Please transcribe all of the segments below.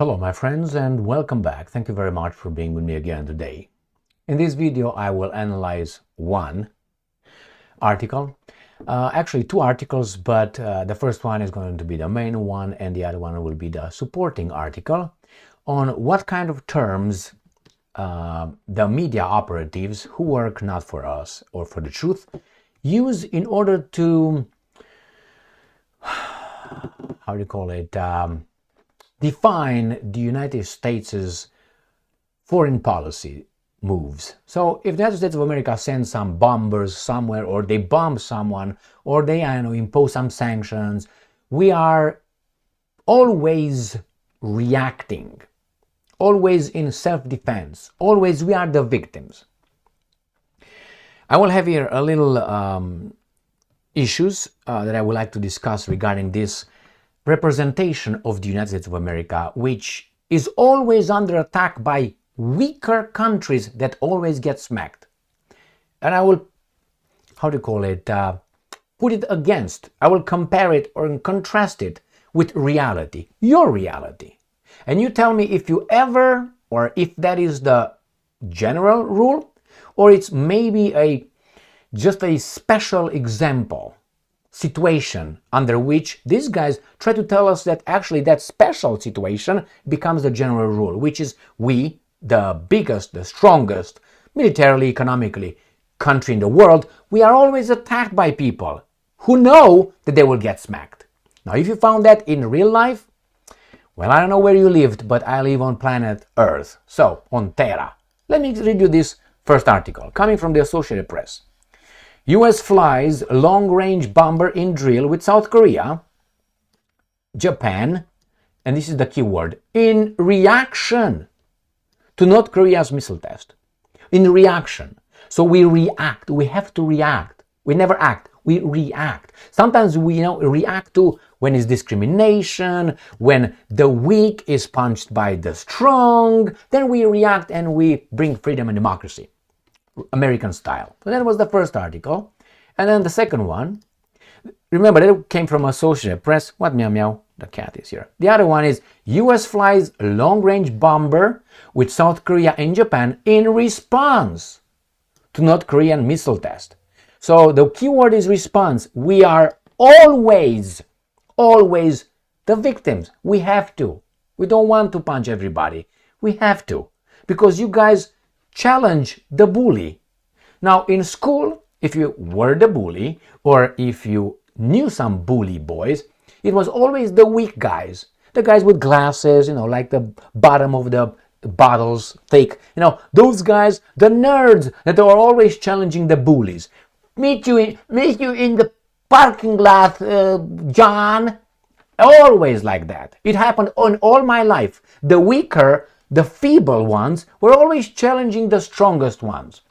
Hello my friends and welcome back. Thank you very much for being with me again today. In this video I will analyze one article, actually two articles, but the first one is going to be the main one and the other one will be the supporting article on what kind of terms the media operatives who work not for us or for the truth use in order to, how do you call it, define the United States' foreign policy moves. So if the United States of America sends some bombers somewhere, or they bomb someone, or they impose some sanctions, we are always reacting, always in self-defense, always we are the victims. I will have here a little issues that I would like to discuss regarding this representation of the United States of America, which is always under attack by weaker countries that always get smacked. And I will, how do you call it, put it against, I will compare it or contrast it with reality, your reality. And you tell me if you ever, or if that is the general rule, or it's maybe just a special example situation under which these guys try to tell us that actually that special situation becomes the general rule, which is we, the biggest, the strongest, militarily, economically country in the world, we are always attacked by people who know that they will get smacked. Now, if you found that in real life, well, I don't know where you lived, but I live on planet Earth, so on Terra. Let me read you this first article coming from the Associated Press. US flies long-range bomber in drill with South Korea, Japan, and this is the key word, in reaction to North Korea's missile test. In reaction. So we react. We have to react. We never act. We react. Sometimes we react to when it's discrimination, when the weak is punched by the strong, then we react and we bring freedom and democracy. American style. So that was the first article. And then the second one, remember that came from Associated Press. What meow meow? The cat is here. The other one is US flies long-range bomber with South Korea and Japan in response to North Korean missile test. So the keyword is response. We are always the victims. We have to. We don't want to punch everybody. We have to. Because you guys challenge the bully. Now in school, if you were the bully or if you knew some bully boys, it was always the weak guys, the guys with glasses, like the bottom of the bottles thick, those guys, the nerds that are always challenging the bullies. Meet you in the parking lot, John. Always like that. It happened on all my life. The weaker, the feeble ones were always challenging the strongest ones.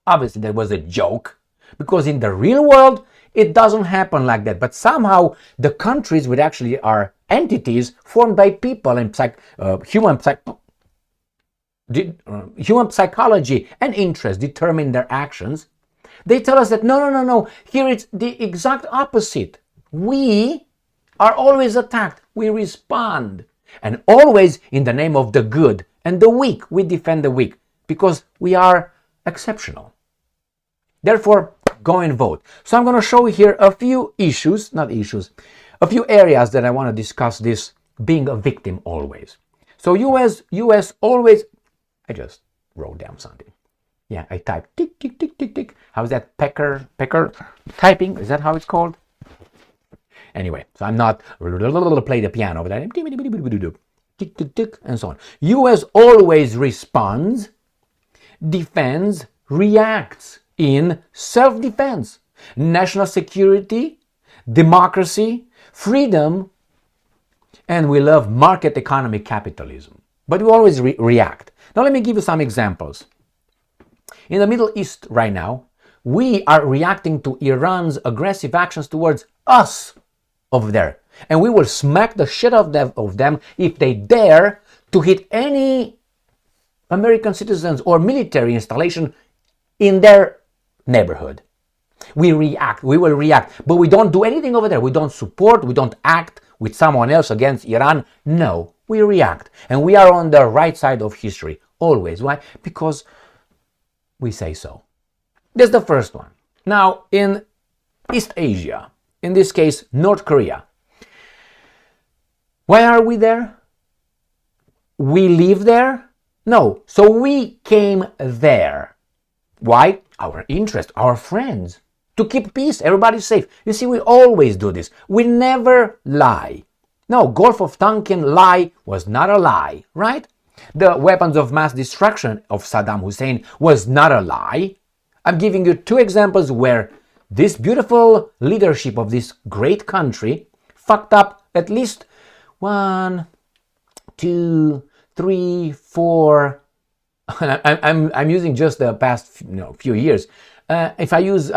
Obviously, that was a joke, because in the real world, it doesn't happen like that. But somehow, the countries which actually are entities formed by people and human psychology and interest determine their actions. They tell us that no, here it's the exact opposite. We are always attacked. We respond. And always in the name of the good and the weak, we defend the weak because we are exceptional. Therefore, go and vote. So I'm going to show here a few a few areas that I want to discuss this being a victim always. So US always, I just wrote down something. Yeah, I typed tick, tick, tick, tick, tick. How's that pecker typing? Is that how it's called? Anyway, so I'm not play the piano, but I tick, tick, tick, and so on. US always responds, defends, reacts in self-defense, national security, democracy, freedom, and we love market economy capitalism. But we always react. Now let me give you some examples. In the Middle East right now, we are reacting to Iran's aggressive actions towards us over there. And we will smack the shit out of them if they dare to hit any American citizens or military installation in their neighborhood. We will react, but we don't do anything over there. We don't support, we don't act with someone else against Iran. No, we react. And we are on the right side of history, always. Why? Because we say so. That's the first one. Now, in East Asia, in this case, North Korea, why are we there? We live there? No. So we came there. Why? Our interest, our friends. To keep peace, everybody's safe. You see, we always do this. We never lie. No, Gulf of Tonkin lie was not a lie, right? The weapons of mass destruction of Saddam Hussein was not a lie. I'm giving you two examples where this beautiful leadership of this great country fucked up at least 1, 2, 3, 4. I'm using just the past few years. If I use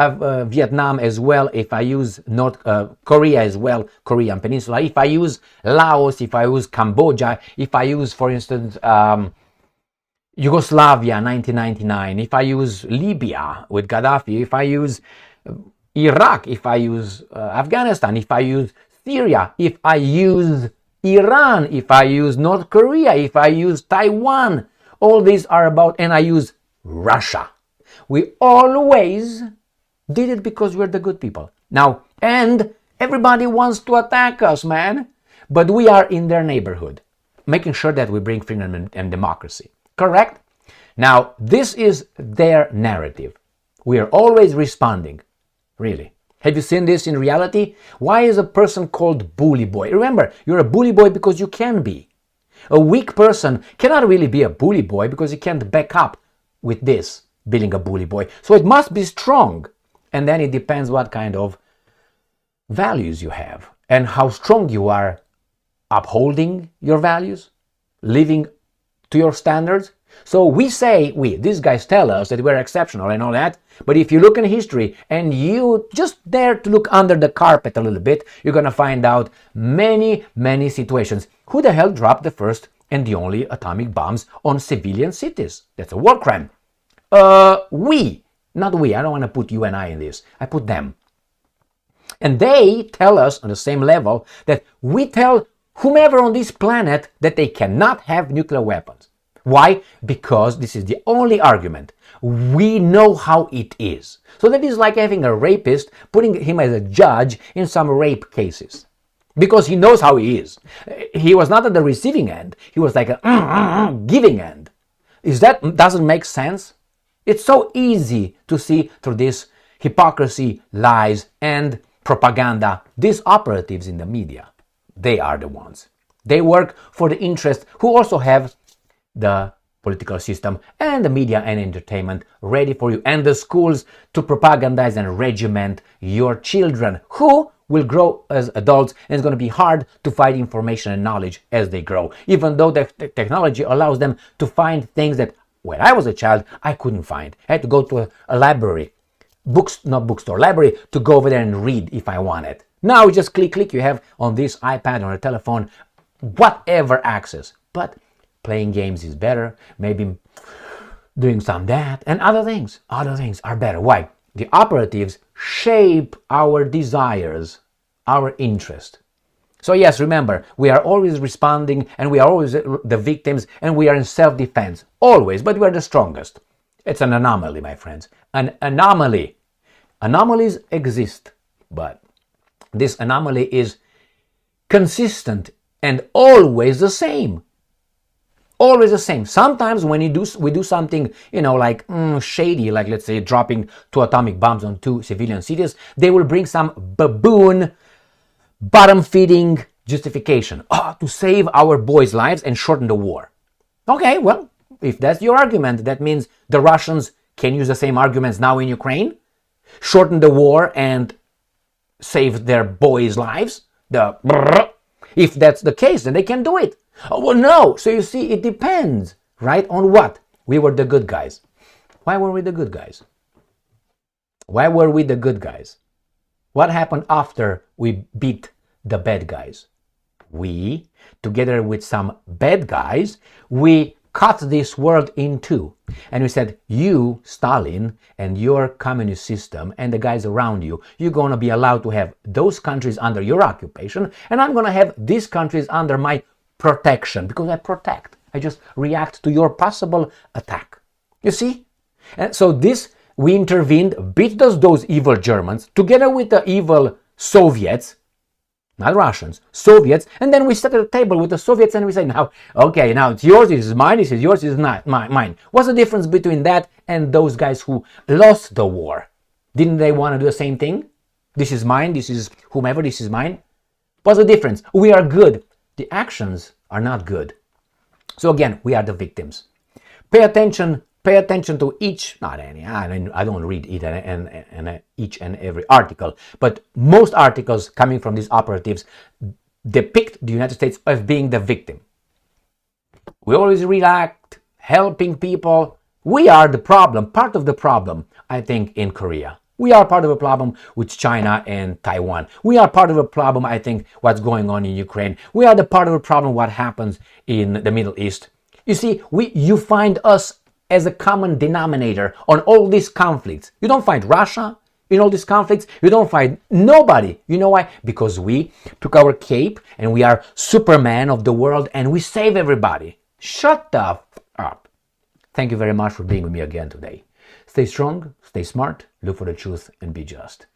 Vietnam as well, if I use North Korea as well, Korean Peninsula, if I use Laos, if I use Cambodia, if I use, for instance, Yugoslavia 1999, if I use Libya with Gaddafi, if I use Iraq, if I use Afghanistan, if I use Syria, if I use Iran, if I use North Korea, if I use Taiwan, all these are about, and I use Russia. We always did it because we're the good people. Now, and everybody wants to attack us, man. But we are in their neighborhood, making sure that we bring freedom and democracy. Correct? Now, this is their narrative. We are always responding. Really. Have you seen this in reality? Why is a person called bully boy? Remember, you're a bully boy because you can be. A weak person cannot really be a bully boy because he can't back up with this, being a bully boy. So it must be strong. And then it depends what kind of values you have and how strong you are upholding your values, living to your standards. So we say, these guys tell us that we're exceptional and all that, but if you look in history and you just dare to look under the carpet a little bit, you're going to find out many, many situations. Who the hell dropped the first and the only atomic bombs on civilian cities? That's a war crime. We, not we, I don't want to put you and I in this, I put them. And they tell us on the same level that we tell whomever on this planet that they cannot have nuclear weapons. Why? Because this is the only argument. We know how it is. So that is like having a rapist, putting him as a judge in some rape cases. Because he knows how he is. He was not at the receiving end. He was like a giving end. Doesn't make sense? It's so easy to see through this hypocrisy, lies, and propaganda. These operatives in the media, they are the ones. They work for the interest who also have the political system and the media and entertainment ready for you, and the schools to propagandize and regiment your children who will grow as adults, and it's going to be hard to find information and knowledge as they grow, even though the technology allows them to find things that when I was a child I couldn't find. I had to go to a library, library, to go over there and read if I wanted. Now you just click, you have on this iPad or a telephone whatever access. But playing games is better, maybe doing some that, and other things are better. Why? The operatives shape our desires, our interest. So yes, remember, we are always responding and we are always the victims and we are in self-defense, always, but we are the strongest. It's an anomaly, my friends, an anomaly. Anomalies exist, but this anomaly is consistent and always the same. Always the same. Sometimes when we do something, like shady, like let's say dropping 2 atomic bombs on 2 civilian cities, they will bring some baboon, bottom-feeding justification to save our boys' lives and shorten the war. Okay, well, if that's your argument, that means the Russians can use the same arguments now in Ukraine, shorten the war and save their boys' lives. If that's the case, then they can do it. Oh, well, no. So you see, it depends, right? On what? We were the good guys. Why were we the good guys? Why were we the good guys? What happened after we beat the bad guys? We, together with some bad guys, we cut this world in two. And we said, you, Stalin, and your communist system, and the guys around you, you're going to be allowed to have those countries under your occupation, and I'm going to have these countries under my protection, because I protect. I just react to your possible attack. You see? And so this, we intervened, beat those evil Germans, together with the evil Soviets, not Russians, Soviets, and then we sat at the table with the Soviets and we said, now, okay, now it's yours, this is mine, this is yours, this is not mine. What's the difference between that and those guys who lost the war? Didn't they want to do the same thing? This is mine, this is whomever, this is mine. What's the difference? We are good. The actions are not good. So again, we are the victims. Pay attention to each, not any, I don't read each and every article, but most articles coming from these operatives depict the United States as being the victim. We always react, helping people. We are the problem, part of the problem, I think, in Korea. We are part of a problem with China and Taiwan. We are part of a problem, I think, what's going on in Ukraine. We are the part of a problem what happens in the Middle East. You see, you find us as a common denominator on all these conflicts. You don't find Russia in all these conflicts. You don't find nobody. You know why? Because we took our cape and we are Superman of the world and we save everybody. Shut the f up. Thank you very much for being with me again today. Stay strong, stay smart, look for the truth, and be just.